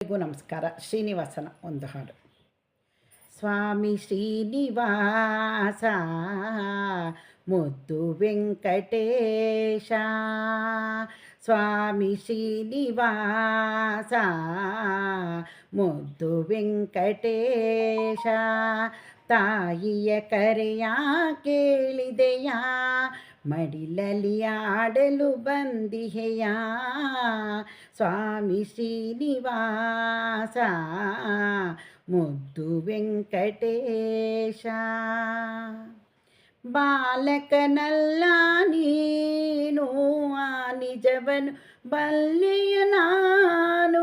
ಎಲ್ಲರಿಗೂ ನಮಸ್ಕಾರ. ಶ್ರೀನಿವಾಸನ ಒಂದು ಹಾಡು. ಸ್ವಾಮಿ ಶ್ರೀನಿವಾಸ ಮುದ್ದು ವೆಂಕಟೇಶ, ಸ್ವಾಮಿ ಶ್ರೀನಿವಾಸ ಮುದ್ದು ವೆಂಕಟೇಶ, ತಾಯಿಯ ಕರೆಯ ಕೇಳಿದೆಯಾ, ಮಡಿಲಲ್ಲಿ ಆಡಲು ಬಂದಿಹೆಯ, ಸ್ವಾಮಿ ಶ್ರೀನಿವಾಸ ಮುದ್ದು ವೆಂಕಟೇಶ. ಬಾಲಕನಲ್ಲ ನೀನು, ಆ ನಿಜವನು ಬಲ್ಲೆಯ ನಾನು,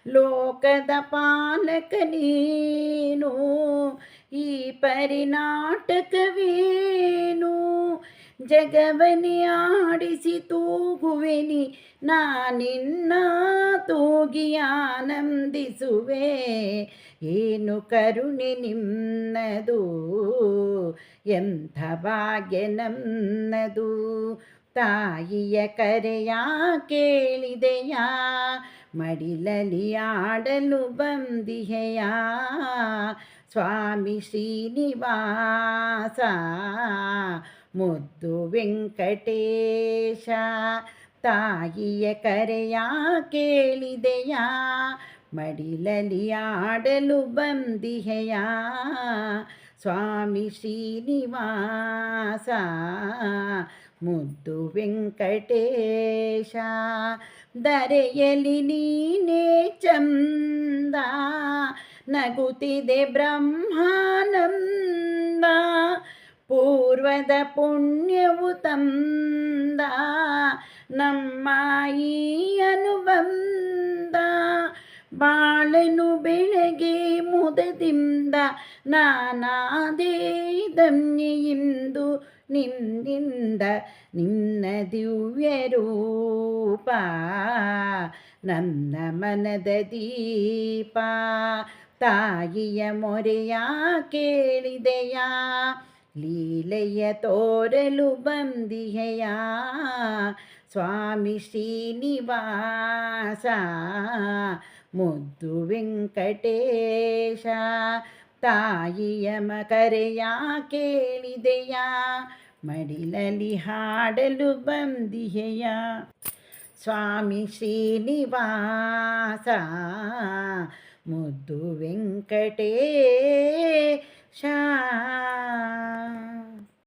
ಲೋಕದ ಪಾಲಕ ನೀನು, ಈ ಪರಿನಾಟಕವೇನು, ಜಗವನಿ ಆಡಿಸಿ ತೂಗುವೆನಿ, ನಾನಿನ್ನ ತೂಗಿ ಆನಂದಿಸುವೆ, ಏನು ಕರುಣೆ ನಿನ್ನದು, ಎಂಥ ಭಾಗ್ಯ ನನ್ನದು, ತಾಯಿಯ ಕರೆಯ ಕೇಳಿದೆಯಾ, ಮಡಿಲಲ್ಲಿ ಆಡಲು ಬಂದಿಹೆಯ, ಸ್ವಾಮಿ ಶ್ರೀನಿವಾಸ ಮುದ್ದು ವೆಂಕಟೇಶ, ತಾಯಿಯ ಕರೆಯ ಕೇಳಿದೆಯ, ಮಡಿಲಲ್ಲಿ ಆಡಲು ಬಂದಿಹೆಯ, ಸ್ವಾಮಿ ಶ್ರೀನಿವಾಸ ಮುದ್ದು ವೆಂಕಟೇಶ. ಧರೆಯಲಿ ನೀನೇ ಚಂದ, ನಗುತ್ತಿದೆ ಬ್ರಹ್ಮಾನಂದ, ಪೂರ್ವದ ಪುಣ್ಯವು ತಂದ ನಮ್ಮ ಈ ಅನುಬಂಧ, ಬಾಳನು ಬೆಳಗ್ಗೆ ಮುದದಿಂದ ನಾನಾದೇ ಧನ್ಯೆಂದು ನಿನ್ನಿಂದ, ನಿನ್ನ ದಿವ್ಯ ರೂಪ ನನ್ನ ಮನದ ದೀಪ, ತಾಯಿಯ ಮೊರೆಯ ಕೇಳಿದೆಯ, ಲೀಲೆಯ ತೋರಲು ಬಂದಿಹೆಯ, ಸ್ವಾಮಿ ಶ್ರೀನಿವಾಸ ಮುದ್ದು ವೆಂಕಟೇಶ, ತಾಯಿಯ ಕರೆಯ ಕೇಳಿದೆಯ, ಮಡಿಲಲ್ಲಿ ಹಾಡಲು ಬಂದಿಹೆಯ, ಸ್ವಾಮಿ ಶ್ರೀನಿವಾಸ ಮುದ್ದು ವೆಂಕಟೇಶ.